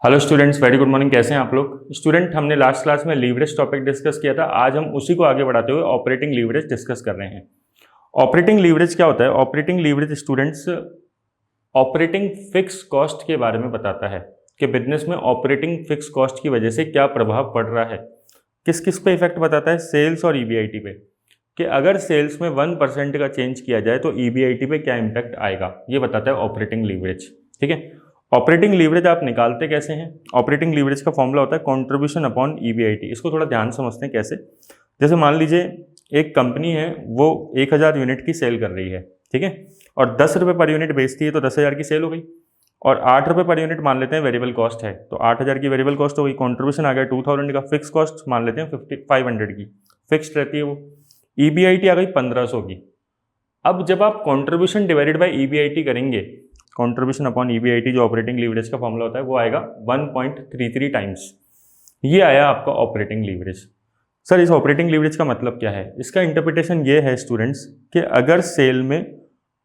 Hello students, very good morning. कैसे हैं आप लोग? स्टूडेंट, हमने लास्ट क्लास में लीवरेज टॉपिक डिस्कस किया था। आज हम उसी को आगे बढ़ाते हुए ऑपरेटिंग लीवरेज डिस्कस कर रहे हैं। ऑपरेटिंग लीवरेज क्या होता है? Operating leverage students operating fix cost के बारे में बताता है कि बिजनेस में ऑपरेटिंग फिक्स कॉस्ट की वजह से क्या प्रभाव पड़ रहा है। किस किस पे इफेक्ट बताता है? सेल्स और ईबीआईटी पे, कि अगर सेल्स में 1% का चेंज किया जाए तो ईबीआईटी पे क्या इम्पैक्ट आएगा, ये बताता है ऑपरेटिंग लीवरेज। ठीक है, ऑपरेटिंग लीवरेज आप निकालते कैसे हैं? ऑपरेटिंग लीवरेज का फॉर्मूला होता है कंट्रीब्यूशन अपॉन ईबीआईटी। इसको थोड़ा ध्यान समझते हैं कैसे। जैसे मान लीजिए एक कंपनी है, वो 1000 यूनिट की सेल कर रही है, ठीक है, और 10 रुपये पर यूनिट बेचती है, तो 10,000 की सेल हो गई। और 8 रुपये पर यूनिट मान लेते हैं वेरिएबल कॉस्ट है, तो 8000 की वेरिएबल कॉस्ट हो गई। कॉन्ट्रीब्यूशन आ गया 2000 का। फिक्स कॉस्ट मान लेते हैं 500 की, फिक्स्ड रहती है वो। ईबीआईटी आ गई 1500 की। अब जब आप कॉन्ट्रीब्यूशन डिवाइडेड बाय ईबीआईटी करेंगे, कॉन्ट्रीब्यूशन अपॉन ईबीआईटी जो ऑपरेटिंग लीवरेज का फॉर्मूला होता है, वो आएगा 1.33 टाइम्स। ये आया आपका ऑपरेटिंग लीवरेज। सर, इस ऑपरेटिंग लीवरेज का मतलब क्या है? इसका इंटरप्रिटेशन ये है स्टूडेंट्स कि अगर सेल में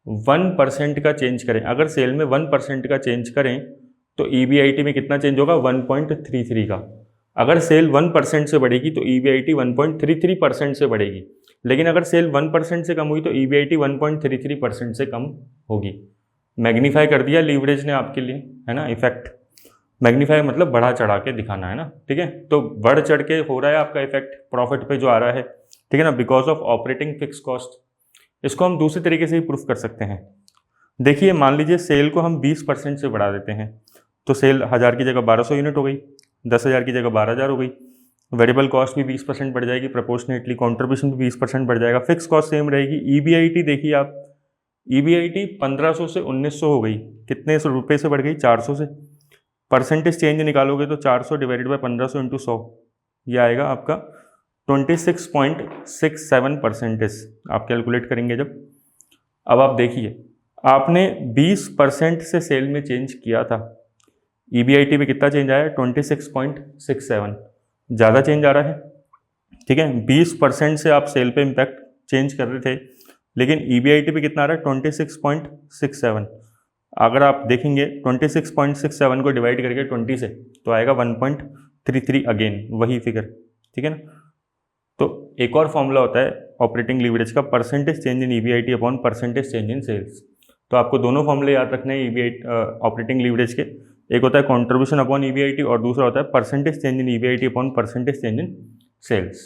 1% का चेंज करें, अगर सेल में 1% का चेंज करें तो ईबीआईटी में कितना चेंज होगा? 1.33 का। अगर सेल 1% से बढ़ेगी तो ईबीआईटी 1.33% से बढ़ेगी। लेकिन अगर सेल 1% से कम हुई तो ईबीआईटी 1.33% से कम होगी। मैग्नीफाई कर दिया लीवरेज ने आपके लिए, है ना, इफेक्ट। मैग्नीफाई मतलब बढ़ा चढ़ा के दिखाना, है ना। ठीक है, तो बढ़ चढ़ के हो रहा है आपका इफेक्ट प्रॉफिट पे जो आ रहा है, ठीक है ना, because of operating fix cost. इसको हम दूसरे तरीके से ही प्रूफ कर सकते हैं। देखिए, मान लीजिए सेल को हम 20% से बढ़ा देते हैं, तो सेल 1000 की जगह 1200 यूनिट हो गई, 10,000 की जगह 12,000 हो गई। वेरिएबल कॉस्ट भी 20% बढ़ जाएगी प्रोपोर्शनेटली, कॉन्ट्रीब्यूशन भी 20% बढ़ जाएगा, फिक्स कॉस्ट सेम रहेगी। ईबीआईटी देखिए आप, ईबीआईटी 1500 से 1900 हो गई। कितने रुपये से बढ़ गई? 400 से। परसेंटेज चेंज निकालोगे तो 400 डिवाइडेड बाई 1500 इंटू 100, ये आएगा आपका 26.67% आप कैलकुलेट करेंगे जब। अब आप देखिए, आपने 20% से सेल में चेंज किया था, ईबीआईटी में कितना चेंज आया? 26.67। ज़्यादा चेंज आ रहा है, ठीक है। 20% से आप सेल पे इम्पैक्ट चेंज कर रहे थे, लेकिन ईबीआईटी पे कितना आ रहा है? 26.67। अगर आप देखेंगे 26.67 को डिवाइड करके 20 से, तो आएगा 1.33 अगेन, वही फिगर, ठीक है ना। तो एक और फॉर्मूला होता है ऑपरेटिंग लीवरेज का, percentage change in EBIT upon percentage change in sales. तो आपको दोनों फॉर्मूले याद रखने हैं ईबीआईटी ऑपरेटिंग लीवरेज के। एक होता है कॉन्ट्रीब्यूशन अपॉन ईबीआईटी और दूसरा होता है percentage change in EBIT upon percentage change in sales.